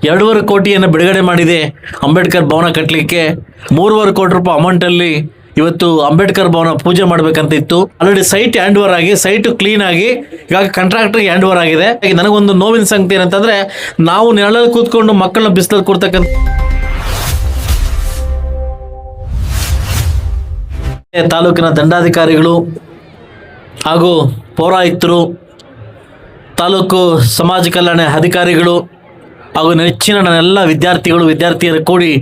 2.5 ಕೋಟಿಯನ್ನು ಬಿಡುಗಡೆ ಮಾಡಿದೆ ಅಂಬೇಡ್ಕರ್ ಭವನ ಕಟ್ಟಲಿಕ್ಕೆ. 3.5 ಕೋಟಿ ರೂಪಾಯಿ ಅಮೌಂಟಲ್ಲಿ ಇವತ್ತು ಅಂಬೇಡ್ಕರ್ ಭವನ ಪೂಜೆ ಮಾಡಬೇಕಂತ ಇತ್ತು. ಆಲ್ರೆಡಿ ಸೈಟ್ ಹ್ಯಾಂಡ್ ಓವರ್ ಆಗಿ, ಸೈಟ್ ಕ್ಲೀನ್ ಆಗಿ ಇವಾಗ ಕಾಂಟ್ರಾಕ್ಟರ್ಗೆ ಹ್ಯಾಂಡ್ ಓವರ್ ಆಗಿದೆ. ನನಗೊಂದು ನೋವಿನ ಸಂಗತಿ ಏನಂತಂದ್ರೆ, ನಾವು ನೆರಳಲ್ಲಿ ಕೂತ್ಕೊಂಡು ಮಕ್ಕಳನ್ನ ಬಿಸಿಲಲ್ಲಿ ಕೊಡ್ತಕ್ಕಂಥ ತಾಲೂಕಿನ ದಂಡಾಧಿಕಾರಿಗಳು ಹಾಗೂ ಪೌರಾಯುಕ್ತರು, ತಾಲೂಕು ಸಮಾಜ ಕಲ್ಯಾಣ ಅಧಿಕಾರಿಗಳು ಹಾಗೂ ನೆಚ್ಚಿನ ನನ್ನೆಲ್ಲ ವಿದ್ಯಾರ್ಥಿಯರು ಕೂಡಿ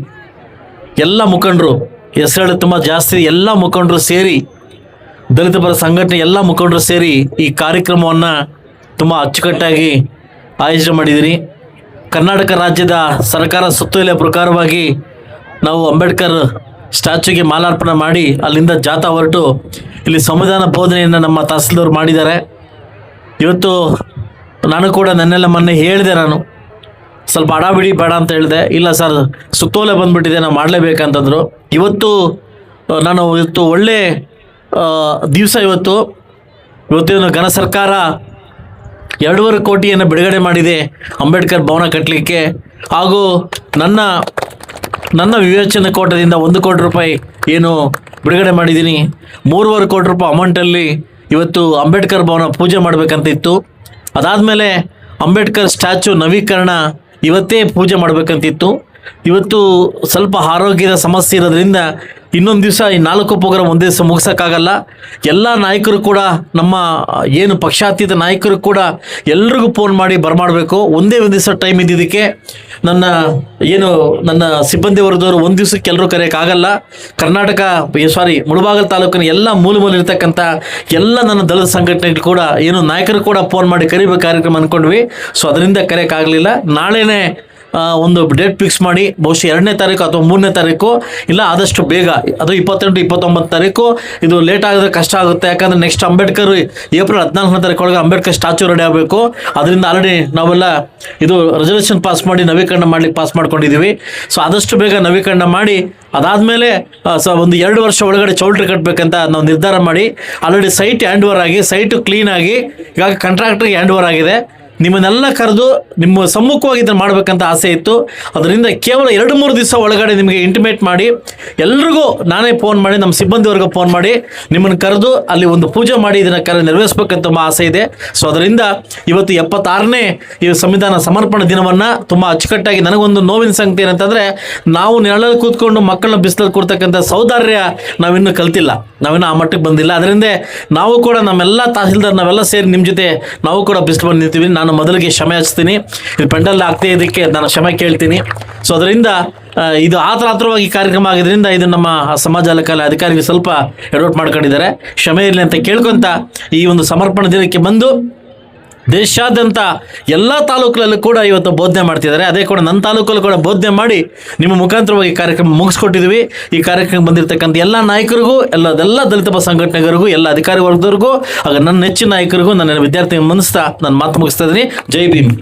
ಎಲ್ಲ ಮುಖಂಡರು, ಹೆಸರು ತುಂಬ ಜಾಸ್ತಿ, ಎಲ್ಲ ಮುಖಂಡರು ಸೇರಿ, ದಲಿತ ಪರ ಸಂಘಟನೆ ಎಲ್ಲ ಮುಖಂಡರು ಸೇರಿ ಈ ಕಾರ್ಯಕ್ರಮವನ್ನು ತುಂಬ ಅಚ್ಚುಕಟ್ಟಾಗಿ ಆಯೋಜನೆ ಮಾಡಿದಿರಿ. ಕರ್ನಾಟಕ ರಾಜ್ಯದ ಸರ್ಕಾರ ಸುತ್ತೋಲೆಯ ಪ್ರಕಾರವಾಗಿ ನಾವು ಅಂಬೇಡ್ಕರ್ ಸ್ಟ್ಯಾಚ್ಯೂಗೆ ಮಾಲಾರ್ಪಣೆ ಮಾಡಿ ಅಲ್ಲಿಂದ ಜಾಥಾ ಹೊರಟು ಇಲ್ಲಿ ಸಂವಿಧಾನ ಬೋಧನೆಯನ್ನು ನಮ್ಮ ತಹಸೀಲ್ದಾರ್ ಮಾಡಿದ್ದಾರೆ. ಇವತ್ತು ನಾನು ಕೂಡ ನನ್ನೆಲ್ಲ ಮೊನ್ನೆ ಹೇಳಿದೆ, ನಾನು ಸ್ವಲ್ಪ ಅಡಾಬಿಡಿ ಬೇಡ ಅಂತ ಹೇಳಿದೆ. ಇಲ್ಲ ಸರ್, ಸುತ್ತೋಲೆ ಬಂದುಬಿಟ್ಟಿದೆ, ನಾವು ಮಾಡಲೇಬೇಕಂತಂದರು. ಇವತ್ತು ಒಳ್ಳೆ ದಿವಸ. ಇವತ್ತೇನು ಘನ ಸರ್ಕಾರ 2.5 ಕೋಟಿಯನ್ನು ಬಿಡುಗಡೆ ಮಾಡಿದೆ ಅಂಬೇಡ್ಕರ್ ಭವನ ಕಟ್ಟಲಿಕ್ಕೆ. ಹಾಗೂ ನನ್ನ ವಿವೇಚನೆ ಕೋಟದಿಂದ 1 ಕೋಟಿ ರೂಪಾಯಿ ಏನು ಬಿಡುಗಡೆ ಮಾಡಿದ್ದೀನಿ. 3.5 ಕೋಟಿ ರೂಪಾಯಿ ಅಮೌಂಟಲ್ಲಿ ಇವತ್ತು ಅಂಬೇಡ್ಕರ್ ಭವನ ಪೂಜೆ ಮಾಡಬೇಕಂತ ಇತ್ತು. ಅದಾದಮೇಲೆ ಅಂಬೇಡ್ಕರ್ ಸ್ಟ್ಯಾಚ್ಯೂ ನವೀಕರಣ ಇವತ್ತೇ ಪೂಜೆ ಮಾಡಬೇಕಂತಿತ್ತು. ಇವತ್ತು ಸ್ವಲ್ಪ ಆರೋಗ್ಯದ ಸಮಸ್ಯೆ ಇರೋದ್ರಿಂದ ಇನ್ನೊಂದು ದಿವಸ ಈ 4 ಪ್ರೋಗ್ರಾಮ್ ಒಂದೇ ದಿವಸ ಮುಗಿಸೋಕ್ಕಾಗಲ್ಲ. ಎಲ್ಲ ನಾಯಕರು ಕೂಡ, ನಮ್ಮ ಏನು ಪಕ್ಷಾತೀತ ನಾಯಕರು ಕೂಡ ಎಲ್ರಿಗೂ ಫೋನ್ ಮಾಡಿ ಬರಮಾಡಬೇಕು. ಒಂದೇ ಒಂದು ದಿವಸ ಟೈಮ್ ಇದ್ದಿದ್ದಕ್ಕೆ ನನ್ನ ಸಿಬ್ಬಂದಿ ವರ್ಗದವರು ಒಂದು ದಿವಸಕ್ಕೆ ಎಲ್ಲರೂ ಕರೆಯೋಕ್ಕಾಗಲ್ಲ. ಮುಳಬಾಗಿಲು ತಾಲೂಕಿನ ಎಲ್ಲ ಮೂಲೆ ಇರ್ತಕ್ಕಂಥ ಎಲ್ಲ ನನ್ನ ದಳದ ಸಂಘಟನೆಗಳು ಕೂಡ ನಾಯಕರು ಕೂಡ ಫೋನ್ ಮಾಡಿ ಕರಿಬೇಕು ಕಾರ್ಯಕ್ರಮ ಅಂದ್ಕೊಂಡ್ವಿ. ಸೊ ಅದರಿಂದ ಕರೆಯೋಕ್ಕಾಗಲಿಲ್ಲ. ನಾಳೆನೇ ಒಂದು ಡೇಟ್ ಫಿಕ್ಸ್ ಮಾಡಿ, ಬಹುಶಃ 2ನೇ ತಾರೀಕು ಅಥವಾ 3ನೇ ತಾರೀಕು, ಇಲ್ಲ ಆದಷ್ಟು ಬೇಗ, ಅದು 28, 29 ತಾರೀಕು. ಇದು ಲೇಟ್ ಆಗಿದ್ರೆ ಕಷ್ಟ ಆಗುತ್ತೆ. ಯಾಕಂದರೆ ನೆಕ್ಸ್ಟ್ ಅಂಬೇಡ್ಕರ್ ಏಪ್ರಿಲ್ 14ನೇ ತಾರೀಕು ಅಂಬೇಡ್ಕರ್ ಸ್ಟ್ಯಾಚ್ಯೂ ರೆಡಿ ಆಗಬೇಕು. ಅದರಿಂದ ಆಲ್ರೆಡಿ ನಾವೆಲ್ಲ ಇದು ರೆಸಲ್ಯೂಷನ್ ಪಾಸ್ ಮಾಡಿ ನವೀಕರಣ ಮಾಡ್ಲಿಕ್ಕೆ ಪಾಸ್ ಮಾಡ್ಕೊಂಡಿದ್ದೀವಿ. ಸೊ ಆದಷ್ಟು ಬೇಗ ನವೀಕರಣ ಮಾಡಿ ಅದಾದಮೇಲೆ ಒಂದು 2 ವರ್ಷ ಒಳಗಡೆ ಚೌಲ್ಟ್ರಿ ಕಟ್ಟಬೇಕಂತ ನಾವು ನಿರ್ಧಾರ ಮಾಡಿ ಆಲ್ರೆಡಿ ಸೈಟ್ ಹ್ಯಾಂಡ್ ಓವರ್ ಆಗಿ, ಸೈಟು ಕ್ಲೀನ್ ಆಗಿ ಇವಾಗ ಕಾಂಟ್ರಾಕ್ಟರ್ಗೆ ಹ್ಯಾಂಡ್ ಓವರ್ ಆಗಿದೆ. ನಿಮ್ಮನ್ನೆಲ್ಲ ಕರೆದು ನಿಮ್ಮ ಸಮ್ಮುಖವಾಗಿ ಇದನ್ನು ಮಾಡಬೇಕಂತ ಆಸೆ ಇತ್ತು. ಅದರಿಂದ ಕೇವಲ 2-3 ದಿವಸ ಒಳಗಡೆ ನಿಮಗೆ ಇಂಟಿಮೇಟ್ ಮಾಡಿ, ಎಲ್ರಿಗೂ ನಾನೇ ಫೋನ್ ಮಾಡಿ, ನಮ್ಮ ಸಿಬ್ಬಂದಿವರೆಗೂ ಫೋನ್ ಮಾಡಿ ನಿಮ್ಮನ್ನು ಕರೆದು ಅಲ್ಲಿ ಒಂದು ಪೂಜೆ ಮಾಡಿ ಇದನ್ನು ನೆರವೇರಿಸಬೇಕಂತ ತುಂಬ ಆಸೆ ಇದೆ. ಸೊ ಅದರಿಂದ ಇವತ್ತು 76ನೇ ಈ ಸಂವಿಧಾನ ಸಮರ್ಪಣಾ ದಿನವನ್ನು ತುಂಬ ಅಚ್ಚುಕಟ್ಟಾಗಿ, ನನಗೊಂದು ನೋವಿನ ಸಂಗತಿ ಏನಂತಂದರೆ, ನಾವು ನೆರಳಲ್ಲಿ ಕೂತ್ಕೊಂಡು ಮಕ್ಕಳನ್ನ ಬಿಸಿಲಲ್ಲಿ ಕೊಡ್ತಕ್ಕಂಥ ಸೌಂದರ್ಯ ನಾವಿನ್ನೂ ಕಲ್ತಿಲ್ಲ, ನಾವಿನ್ನೂ ಆ ಮಟ್ಟಕ್ಕೆ ಬಂದಿಲ್ಲ. ಅದರಿಂದ ನಾವು ಕೂಡ ನಮ್ಮೆಲ್ಲ ತಹಸೀಲ್ದಾರ್ ನಾವೆಲ್ಲ ಸೇರಿ ನಿಮ್ಮ ಜೊತೆ ನಾವು ಕೂಡ ಬಿಸಿಲು ಬಂದು ನಿಂತೀವಿ. ನಾನು ಮೊದಲಿಗೆ ಕ್ಷಮೆ ಹಚ್ತೀನಿ, ಇದು ಪೆಂಡಲ್ ಆಗ್ತಾ ಇದಕ್ಕೆ ನಾನು ಕ್ಷಮೆ ಕೇಳ್ತೀನಿ. ಸೊ ಅದರಿಂದ ಇದು ಆತುರವಾಗಿ ಕಾರ್ಯಕ್ರಮ ಆಗಿದ್ದರಿಂದ ಇದು ನಮ್ಮ ಸಮಾಜ ಕಲ್ಯಾಣ ಅಧಿಕಾರಿಗಳು ಸ್ವಲ್ಪ ಎಡವಟ್ ಮಾಡ್ಕೊಂಡಿದ್ದಾರೆ, ಕ್ಷಮೆ ಇರಲಿ ಅಂತ ಕೇಳ್ಕೊಂತ ಈ ಒಂದು ಸಮರ್ಪಣಾ ದಿನಕ್ಕೆ ಬಂದು ದೇಶಾದ್ಯಂತ ಎಲ್ಲ ತಾಲೂಕುಗಳಲ್ಲೂ ಕೂಡ ಇವತ್ತು ಬೋಧನೆ ಮಾಡ್ತಿದ್ದಾರೆ. ಅದೇ ಕೂಡ ನನ್ನ ತಾಲೂಕಲ್ಲೂ ಕೂಡ ಬೋಧನೆ ಮಾಡಿ ನಿಮ್ಮ ಮುಖಾಂತರವಾಗಿ ಕಾರ್ಯಕ್ರಮ ಮುಗಿಸ್ಕೊಟ್ಟಿದ್ವಿ. ಈ ಕಾರ್ಯಕ್ರಮ ಬಂದಿರತಕ್ಕಂಥ ಎಲ್ಲ ನಾಯಕರಿಗೂ, ಎಲ್ಲ ದಲಿತ ಸಂಘಟನೆಗಳಿಗೂ, ಎಲ್ಲ ಅಧಿಕಾರಿ ವರ್ಗದವ್ರಿಗೂ, ಆಗ ನನ್ನ ನೆಚ್ಚಿನ ನಾಯಕರಿಗೂ, ನನ್ನ ವಿದ್ಯಾರ್ಥಿ ಮನಸ್ತಾ ನಾನು ಮಾತು ಮುಗಿಸ್ತಾ ಇದ್ದೀನಿ. ಜೈ ಭೀಮ್.